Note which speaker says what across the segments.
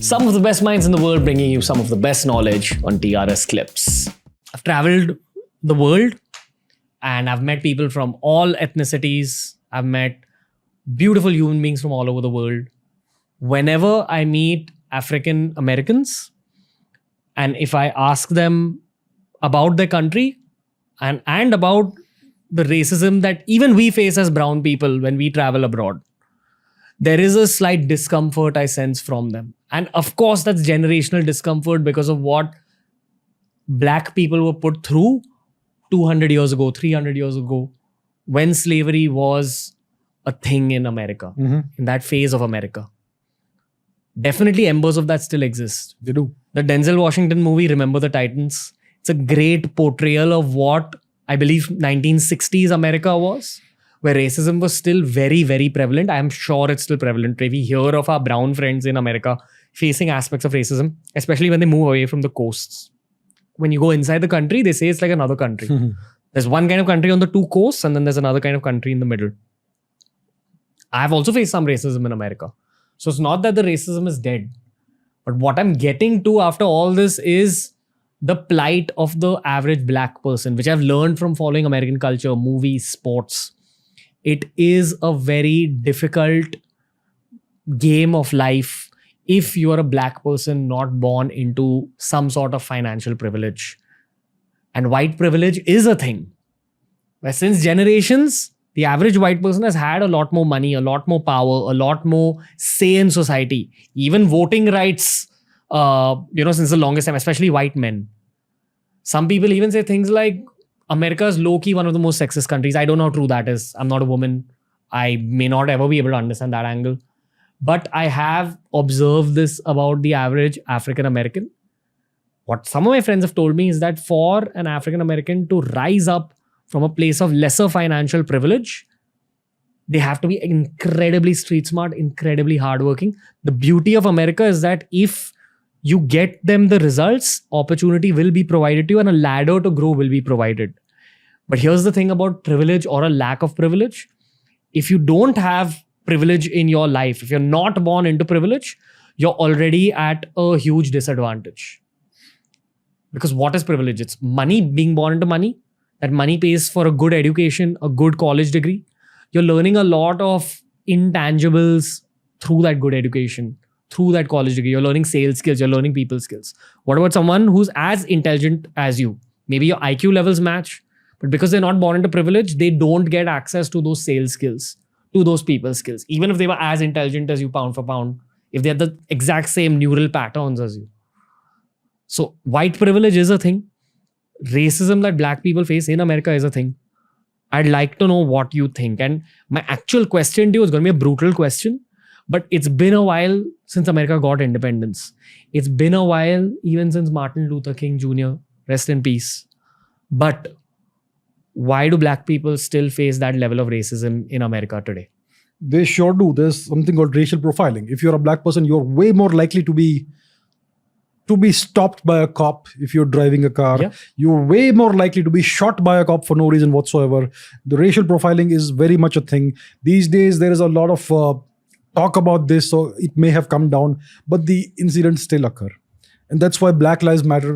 Speaker 1: Some of the best minds in the world bringing you some of the best knowledge on TRS Clips. I've traveled the world and I've met people from all ethnicities. I've met beautiful human beings from all over the world. Whenever I meet African Americans and if I ask them about their country and about the racism that even we face as brown people when we travel abroad, there is a slight discomfort I sense from them. And of course, that's generational discomfort because of what black people were put through 200 years ago, 300 years ago, when slavery was a thing in America, in that phase of America. Definitely embers of that still exist.
Speaker 2: They do.
Speaker 1: The Denzel Washington movie, Remember the Titans, it's a great portrayal of what I believe 1960s America was, where racism was still very, very prevalent. I am sure it's still prevalent. We hear of our brown friends in America facing aspects of racism, especially when they move away from the coasts. When you go inside the country, they say it's like another country. There's one kind of country on the two coasts and then there's another kind of country in the middle. I've also faced some racism in America. So it's not that the racism is dead. But what I'm getting to after all this is the plight of the average black person, which I've learned from following American culture, movies, sports. It is a very difficult game of life if you are a black person not born into some sort of financial privilege. And white privilege is a thing. Where since generations, the average white person has had a lot more money, a lot more power, a lot more say in society. Even voting rights, since the longest time, especially white men. Some people even say things like, America is low-key one of the most sexist countries. I don't know how true that is. I'm not a woman. I may not ever be able to understand that angle. But I have observed this about the average African American. What some of my friends have told me is that for an African American to rise up from a place of lesser financial privilege, they have to be incredibly street smart, incredibly hardworking. The beauty of America is that if you get them the results, opportunity will be provided to you and a ladder to grow will be provided. But here's the thing about privilege or a lack of privilege. If you don't have privilege in your life, if you're not born into privilege, you're already at a huge disadvantage. Because what is privilege? It's money, being born into money. That money pays for a good education, a good college degree. You're learning a lot of intangibles through that good education, through that college degree. You're learning sales skills, you're learning people skills. What about someone who's as intelligent as you? Maybe your IQ levels match, but because they're not born into privilege, they don't get access to those sales skills, to those people skills. Even if they were as intelligent as you pound for pound, if they had the exact same neural patterns as you. So white privilege is a thing. Racism that black people face in America is a thing. I'd like to know what you think. And my actual question to you is going to be a brutal question. But it's been a while since America got independence. It's been a while even since Martin Luther King Jr., rest in peace. But why do black people still face that level of racism in America today?
Speaker 2: They sure do. There's something called racial profiling. If you're a black person, you're way more likely to be stopped by a cop if you're driving a car.
Speaker 1: Yeah.
Speaker 2: You're way more likely to be shot by a cop for no reason whatsoever. The racial profiling is very much a thing. These days, there is a lot of talk about this, so it may have come down, but the incidents still occur. And that's why Black Lives Matter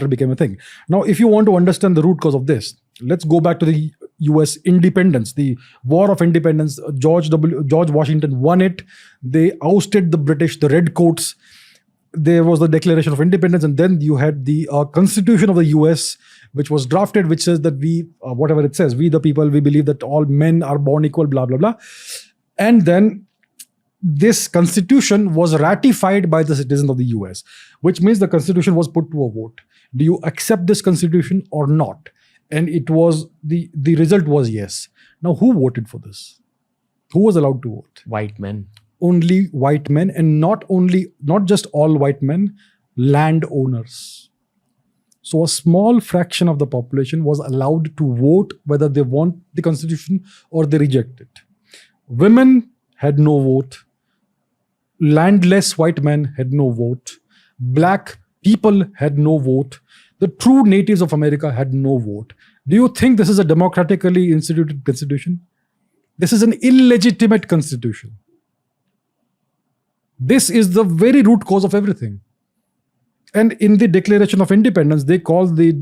Speaker 2: became a thing. Now, if you want to understand the root cause of this, let's go back to the US independence, the War of Independence. George Washington won it. They ousted the British, the Redcoats. There was the Declaration of Independence, and then you had the Constitution of the US, which was drafted, which says that we, whatever it says, we the people, we believe that all men are born equal, blah, blah, blah. And then this constitution was ratified by the citizens of the US, which means the constitution was put to a vote. Do you accept this constitution or not? And it was, the result was yes. Now, who voted for this? Who was allowed to vote?
Speaker 1: White men.
Speaker 2: Only white men, and not just all white men, landowners. So a small fraction of the population was allowed to vote whether they want the constitution or they reject it. Women had no vote. Landless white men had no vote. Black people had no vote. The true natives of America had no vote. Do you think this is a democratically instituted constitution? This is an illegitimate constitution. This is the very root cause of everything. And in the Declaration of Independence, they call they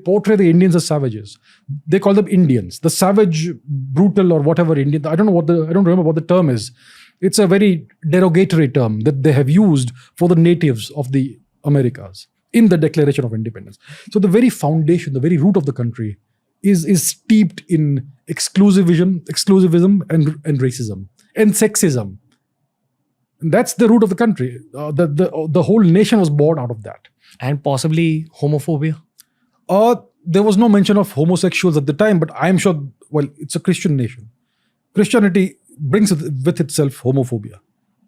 Speaker 2: portray the Indians as savages. They call them Indians, the savage, brutal, or whatever Indian. I don't remember what the term is. It's a very derogatory term that they have used for the natives of the Americas in the Declaration of Independence. So the very foundation, the very root of the country is steeped in exclusivism and racism and sexism. And that's the root of the country. The whole nation was born out of that.
Speaker 1: And possibly homophobia.
Speaker 2: There was no mention of homosexuals at the time, but I'm sure, well, it's a Christian nation. Christianity brings with itself homophobia.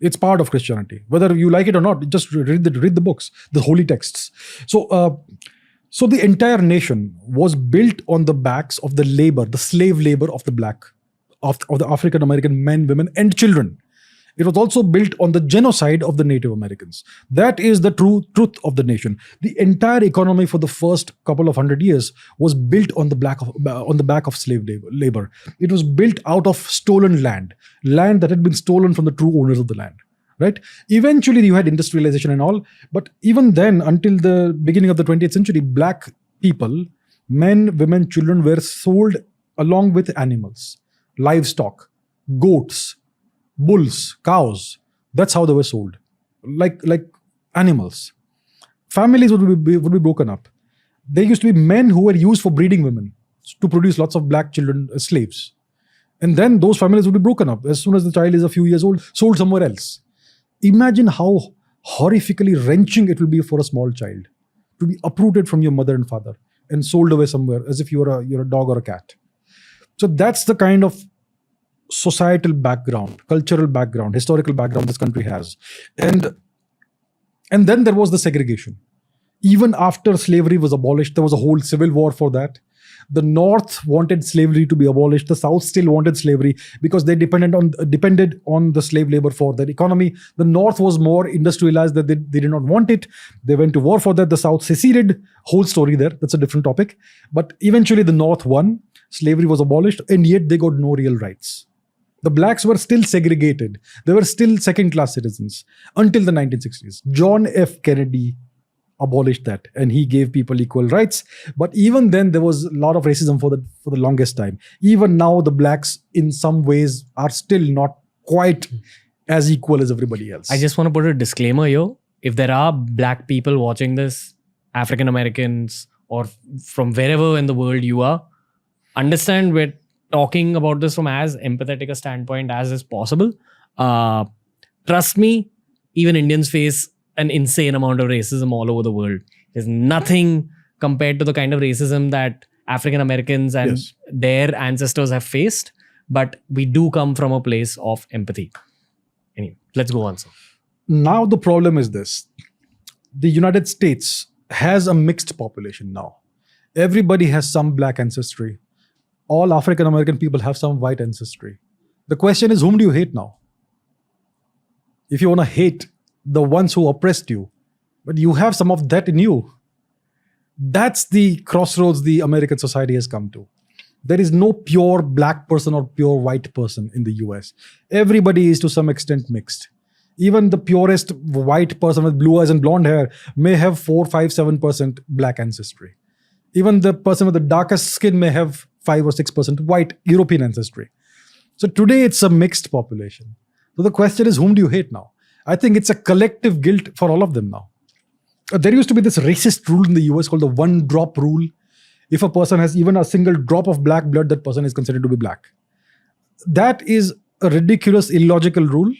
Speaker 2: It's part of Christianity. Whether you like it or not, just read the books, the holy texts. So the entire nation was built on the backs of the labor, the slave labor of the African American men, women, and children. It was also built on the genocide of the Native Americans. That is the true truth of the nation. The entire economy for the first couple of 100 years was built on the back of slave labor. It was built out of stolen land that had been stolen from the true owners of the land. Right? Eventually, you had industrialization and all, but even then, until the beginning of the 20th century, black people, men, women, children, were sold along with animals, livestock, goats, bulls, cows. That's how they were sold, like animals. Families would be broken up. There used to be men who were used for breeding women to produce lots of black children as slaves, and then those families would be broken up as soon as the child is a few years old, sold somewhere else. Imagine how horrifically wrenching it will be for a small child to be uprooted from your mother and father and sold away somewhere as if you're a dog or a cat. So that's the kind of societal background, cultural background, historical background this country has. And then there was the segregation. Even after slavery was abolished, there was a whole civil war for that. The North wanted slavery to be abolished. The South still wanted slavery because they depended on the slave labor for their economy. The North was more industrialized, that they did not want it. They went to war for that. The South seceded. Whole story there. That's a different topic. But eventually the North won. Slavery was abolished, and yet they got no real rights. The blacks were still segregated. They were still second-class citizens until the 1960s. John F. Kennedy abolished that, and he gave people equal rights. But even then, there was a lot of racism for the longest time. Even now, the blacks, in some ways, are still not quite as equal as everybody else.
Speaker 1: I just want to put a disclaimer here. If there are black people watching this, African Americans, or from wherever in the world you are, understand we're talking about this from as empathetic a standpoint as is possible. Trust me, even Indians face an insane amount of racism all over the world. There's nothing compared to the kind of racism that African Americans and their ancestors have faced. But we do come from a place of empathy. Anyway, let's go on, sir.
Speaker 2: Now the problem is this. The United States has a mixed population now. Everybody has some black ancestry. All African American people have some white ancestry. The question is, whom do you hate now? If you want to hate the ones who oppressed you, but you have some of that in you, that's the crossroads the American society has come to. There is no pure black person or pure white person in the US. Everybody is to some extent mixed. Even the purest white person with blue eyes and blonde hair may have 4, 5, 7% black ancestry. Even the person with the darkest skin may have 5 or 6% white European ancestry. So today it's a mixed population. So the question is, whom do you hate now? I think it's a collective guilt for all of them now. There used to be this racist rule in the US called the one drop rule. If a person has even a single drop of black blood, that person is considered to be black. That is a ridiculous, illogical rule.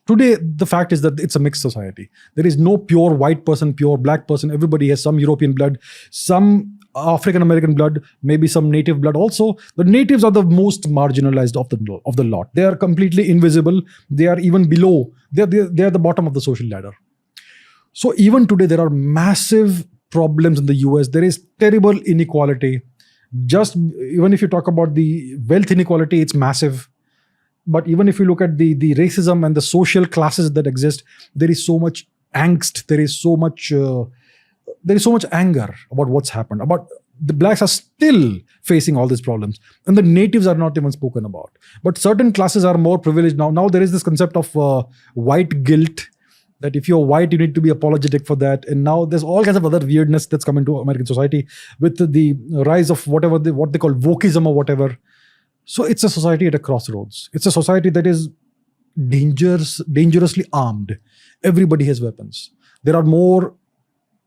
Speaker 2: Today, the fact is that it's a mixed society. There is no pure white person, pure black person. Everybody has some European blood, some African American blood, maybe some native blood also. The natives are the most marginalized of the lot. They are completely invisible. They are even below. They are the bottom of the social ladder. So even today, there are massive problems in the US. There is terrible inequality. Just even if you talk about the wealth inequality, it's massive. But even if you look at the racism and the social classes that exist, there is so much angst. There is so much anger about what's happened. About the blacks are still facing all these problems. And the natives are not even spoken about. But certain classes are more privileged now. Now there is this concept of white guilt, that if you're white, you need to be apologetic for that. And now there's all kinds of other weirdness that's come into American society with the rise of what they call wokeism or whatever. So it's a society at a crossroads. It's a society that is dangerously armed. Everybody has weapons. There are more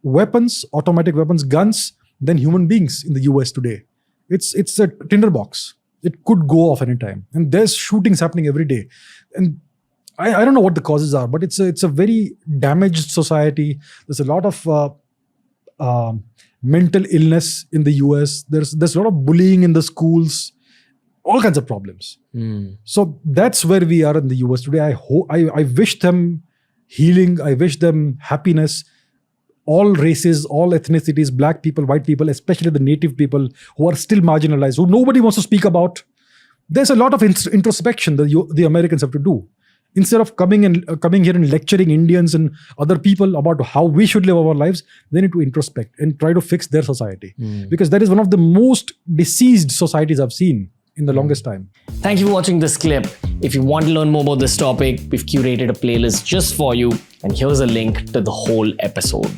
Speaker 2: weapons, automatic weapons, guns than human beings in the US today. It's a tinderbox. It could go off anytime. And there's shootings happening every day. And I don't know what the causes are, but it's a very damaged society. There's a lot of mental illness in the US. There's a lot of bullying in the schools, all kinds of problems. So that's where we are in the US today. I wish them healing. I wish them happiness. All races, all ethnicities, black people, white people, especially the native people who are still marginalized, who nobody wants to speak about. There's a lot of introspection that the Americans have to do. Instead of coming here and lecturing Indians and other people about how we should live our lives, they need to introspect and try to fix their society. Because that is one of the most diseased societies I've seen in the longest time.
Speaker 1: Thank you for watching this clip. If you want to learn more about this topic, we've curated a playlist just for you. And here's a link to the whole episode.